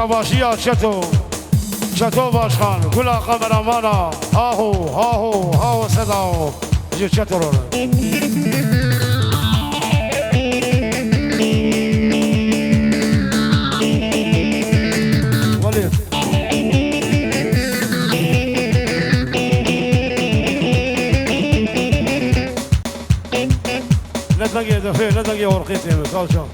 شباشية شتو باشخان كلها قمرمانا هاهو صداو جي شترون وليد لا تلاقي دفين لا تلاقي ورقيتي كاوشو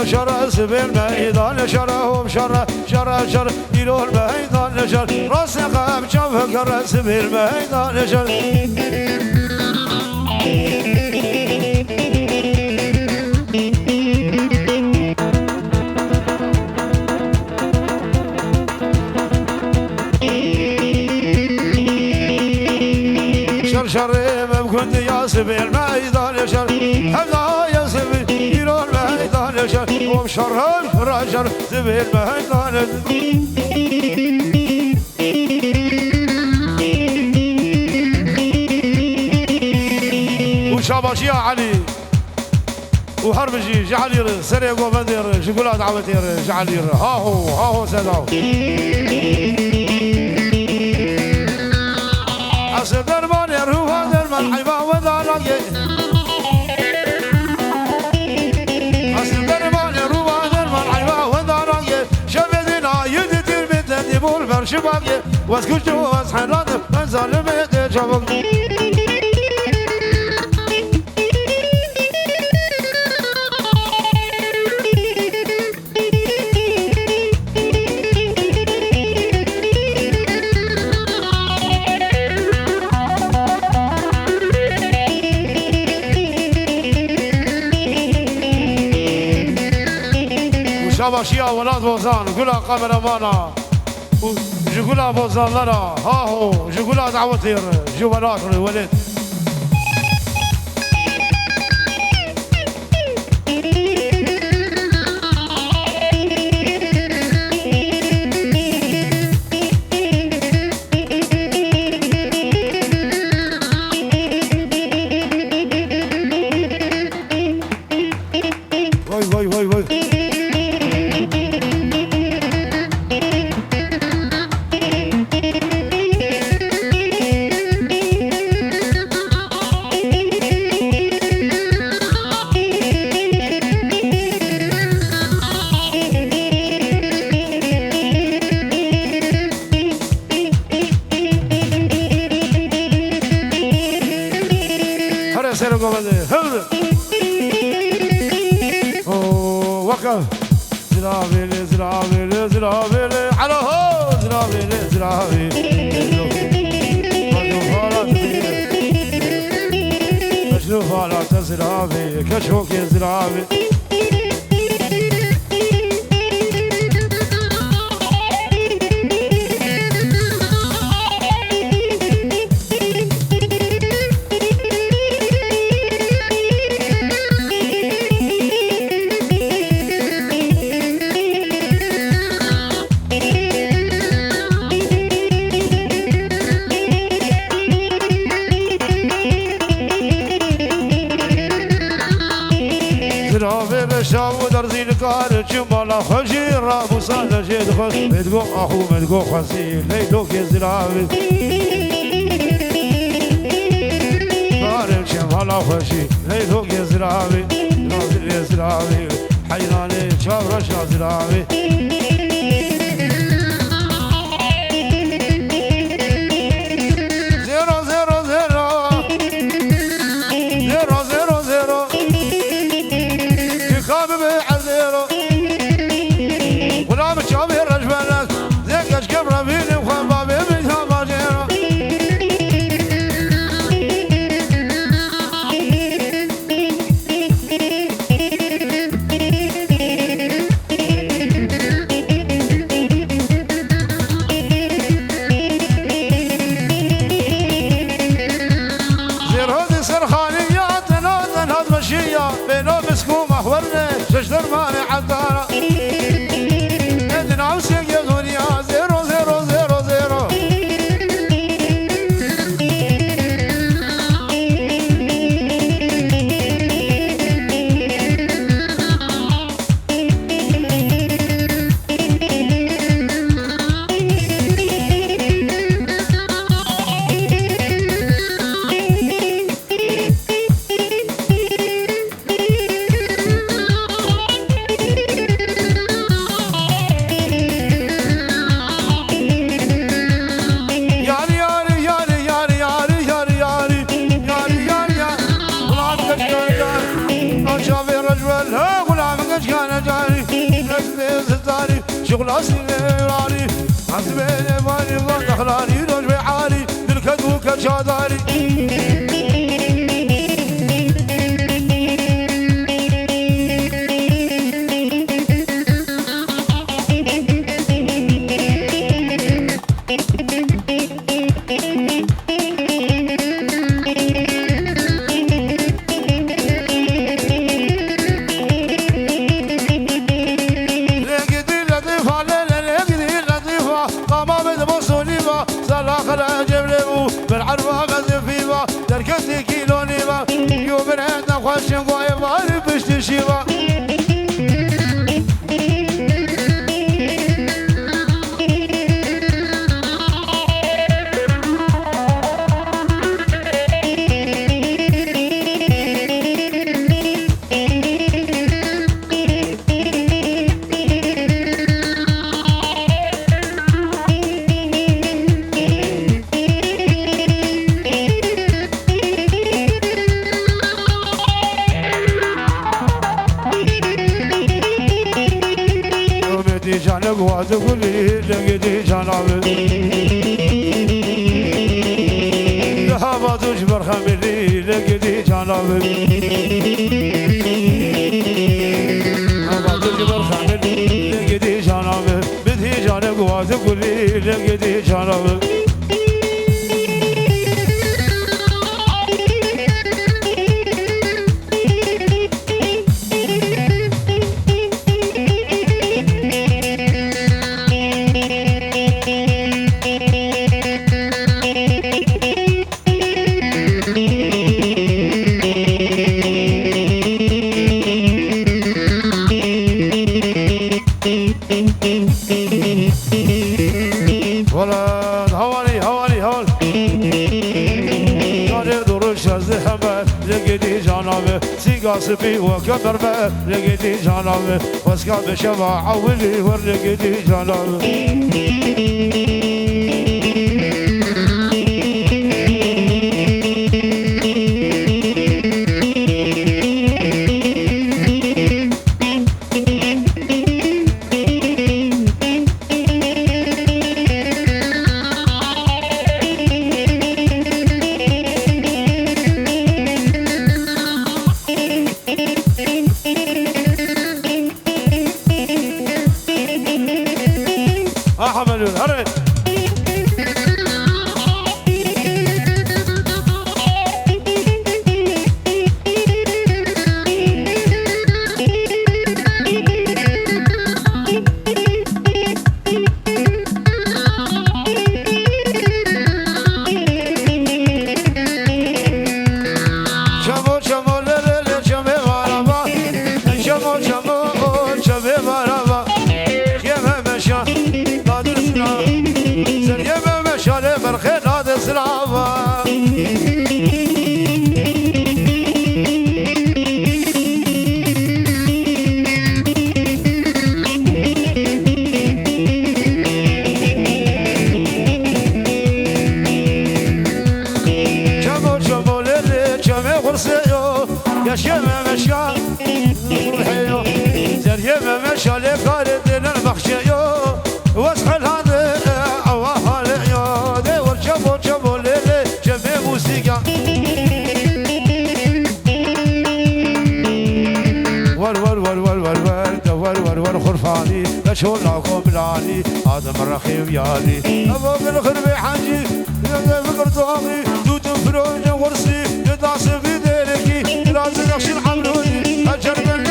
شر سبيل ميدان شرهم شر يلون ميدان شر راس قام شوف كر سبيل ميدان شر شر ممكن يا سبيل ميدان شر هذا يا سبيل يلون ميدان شر ومشرهم رجل سبيل ميدان وشاباشي علي وحربجي جعلير سريق وبدير شوكولات عبتير جعلير هاهو سداو حسب درمان يروح درمان حيبا ودارك حسب درمان يروح درمان حيبا ودارك شبدنا يدتر بتدي بول فرشباك واسكوشو واسحلات انزل بيت شبك شباشية ولاد بوزان كلها قمرمانا وجوكولا بوزان لنا هاهو جوكولا دعوتير جوالات الولد وي وقف زرابيلي على هو زرابيلي مشروف على تزرابي كشوك زرابي شاو درزي الكار جمالا خجير رابو صالة جيد خش مدقو أخو مدقو خسيل ليدوك يزرابي كار جمالا خجير ليدوك يزرابي نازل يزرابي حيراني شاو رشا زرابي تشتر ماني عطارة ادنا وسيق يا دنيا زيرو زيرو زيرو زيرو شغل أسيراني حسبي ماني الله دخلاني روج بعالي بالكدو كشاداري بالعربة غزل فيبا تركت كيلوني با يوم عندنا خوش قوي ماري بشت شيبا جانب وادقولي لقيتي جانب ذهب تجبر خملي لقيتي جانب ذهب تجبر خملي لقيتي جانب بدي جانب وادقولي لقيتي جانب ولد هواني هواني هول جاني دروش الزحمة لقيتي جانبه سيقا سبي وكبر لقيتي جانبه واسكا بشبع عولي ولقيتي جانبه أحمد الهرب شمو شمو للي شمي غربا شمو شمو شمي غربا يا مشا نادر سلام سريا مشا لبرخي نادر سلام شمو شمو للي شمي غرسيو يا شمي مشا روحيو سريا مشا لبرخي المخشيو واسحل هذا عواه العيون دور شمو شمو ليلي شمي موسيقى ور ور ور ور ور ور دور ور ور خرفاني لشولاكم بلاني هذا مرخي ويالي ابو بالخربي حاجي فكر طاغي دوت فروج ورسي يدعس في ديركي لازم نخشي الحمروني اجر من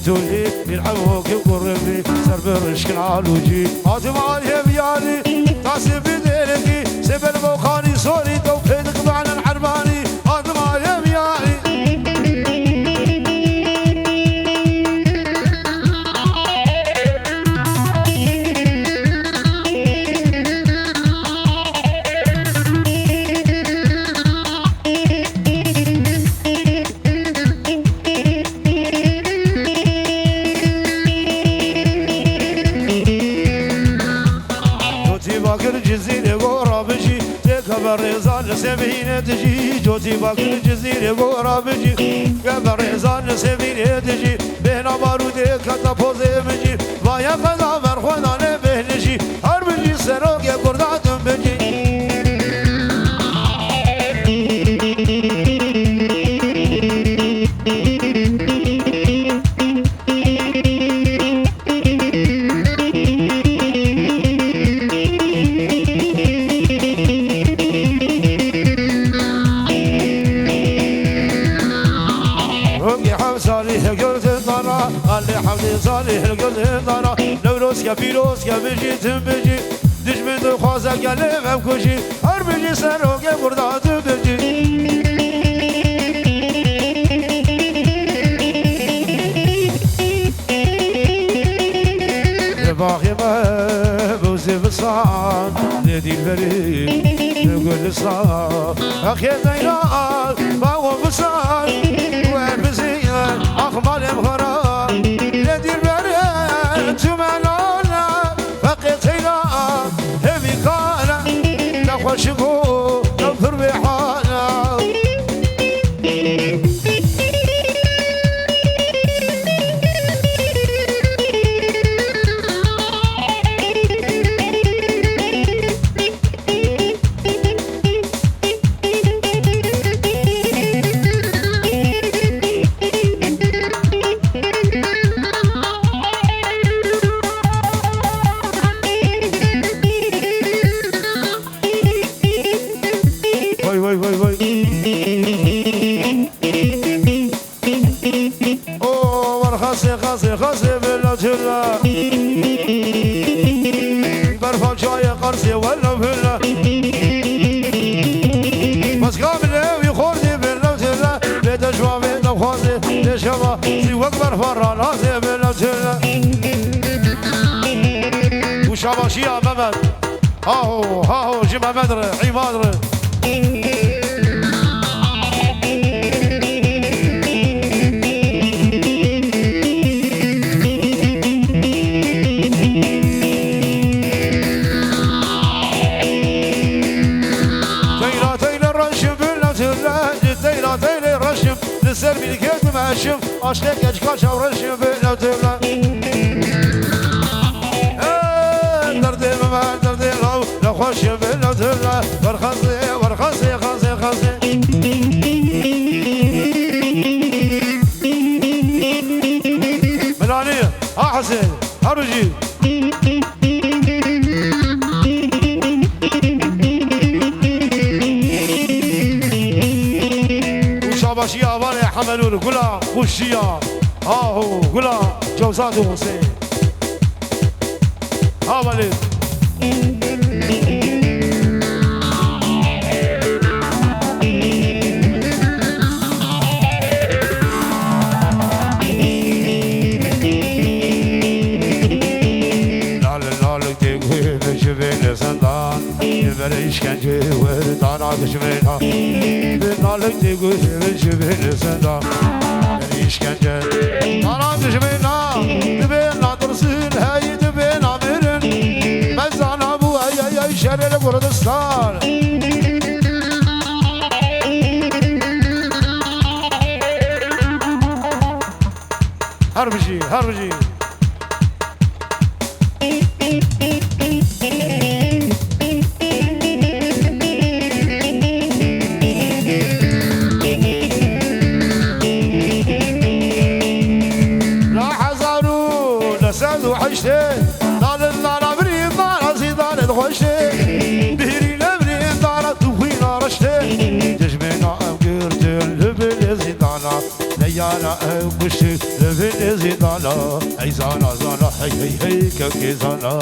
تولي يلعبوك قربي سر برشك العالوجي هاتم عليهم يالي تاسي بديركي سبل بوخاني سوري توفيدك معنا الحرماني هاتم عليهم يالي ريزان سمين تجي جوتي باك الجزيرة بورا بجي قبل ريزان سمين تجي بهنا بارودي كتا بوزي بجي بايا خدا برخونا نبهنجي هر بجي سروك يا كرداتم بجي حمدي صالح القلب ضنا نوروس يا فيروس يا بيجي تنبجي دجمن دو خوازا قلب بكوشي هر بيجي سروك يا بردا تنبجي باقي ما بوزي بصان ندي البريد نقول الصان اخي زينال باو بصان وين بزيان اخبار مغران ندي البريد تمنونا فقيتنا هبي كانا نخوشكو نوفر بحانا خاصي بالله برفع شوية قرصي ولا بلا بس قابل يخوردي بالله بيت شوا بيت خوازي تشوا سيوك برفع راسي بالله وشابا شيا ممد هاهو جمع مدري عمادري السلبي اللي كنت ماشم عشقك اشكال شورشم بنوتنا دردي ما دردي لو خوش بنوتنا ورخصي خاصي ملانية حسين هرجي شاباشي أباني حملون قلا وشيا هاهو قلا جوزات وحسين هاولد işkence ver dana kışmena Benalık digu şübheli senda Beni işkence dana kışmena Dibena dursun hey dibena verin Ben sana bu ay şereli Kurdistan Harbici أنا بشي لبني زيدانا أي زانا زانا هي هي هي كي زانا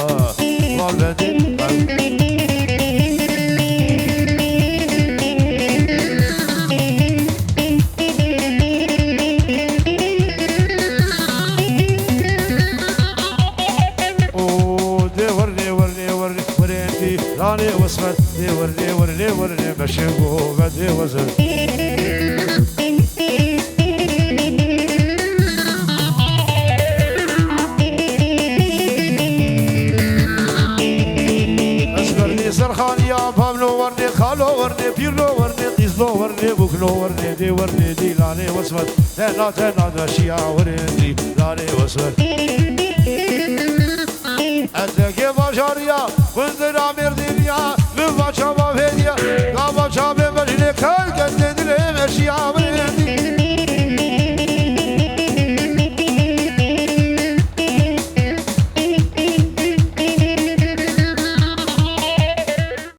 والبدي راني وصفت دي ورني ورني ورني بشيبو بدي وزن أصغرني سرخان يا باملو ورني خالو ورني بيرلو ورني قيزلو ورني بوكلو ورني دي لاني وصفت تنا دشيا ورني لاني وصفت أتلاقي بشاريا كنت رامير دنيا لفا شباب هدية